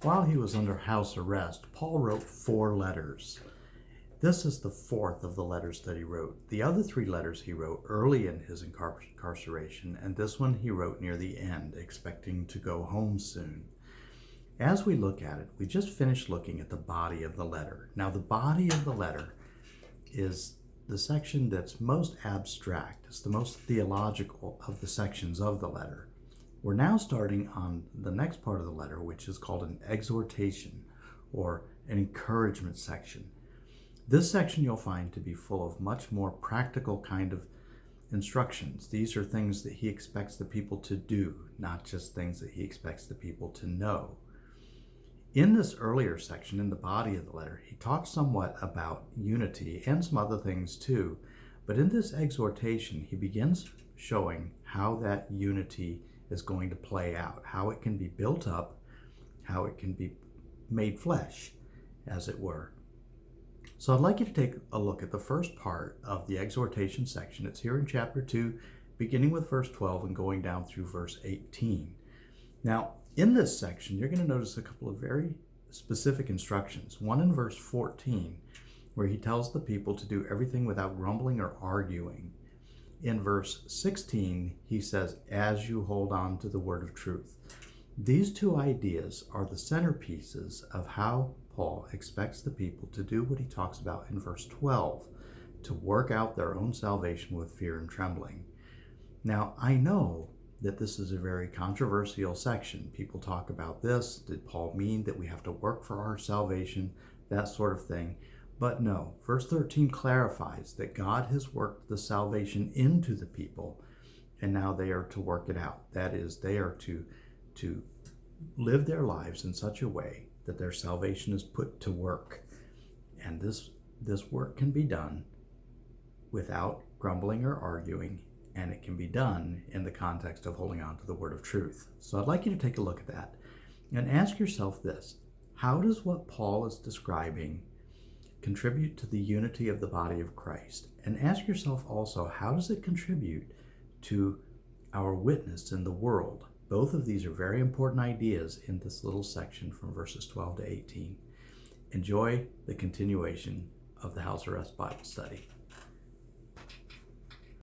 While he was under house arrest, Paul wrote 4 letters. This is the 4th of the letters that he wrote. The other 3 letters he wrote early in his incarceration, and this one he wrote near the end, expecting to go home soon. As we look at it, we just finished looking at the body of the letter. Now, the body of the letter is the section that's most abstract. It's the most theological of the sections of the letter. We're now starting on the next part of the letter, which is called an exhortation or an encouragement section. This section you'll find to be full of much more practical kind of instructions. These are things that he expects the people to do, not just things that he expects the people to know. In this earlier section, in the body of the letter, he talks somewhat about unity and some other things too. But in this exhortation, he begins showing how that unity is going to play out, how it can be built up, how it can be made flesh, as it were. So I'd like you to take a look at the first part of the exhortation section. It's here in chapter 2, beginning with verse 12 and going down through verse 18. Now, in this section, you're going to notice a couple of very specific instructions. One in verse 14, where he tells the people to do everything without grumbling or arguing. In verse 16, he says, as you hold on to the word of truth. These 2 ideas are the centerpieces of how Paul expects the people to do what he talks about in verse 12, to work out their own salvation with fear and trembling. Now, I know that this is a very controversial section. People talk about this. Did Paul mean that we have to work for our salvation? That sort of thing. But no, verse 13 clarifies that God has worked the salvation into the people, and now they are to work it out. That is, they are to live their lives in such a way that their salvation is put to work. And this work can be done without grumbling or arguing, and it can be done in the context of holding on to the word of truth. So I'd like you to take a look at that and ask yourself this: how does what Paul is describing contribute to the unity of the body of Christ? And ask yourself also, how does it contribute to our witness in the world? Both of these are very important ideas in this little section from verses 12 to 18. Enjoy the continuation of the House Arrest Bible Study.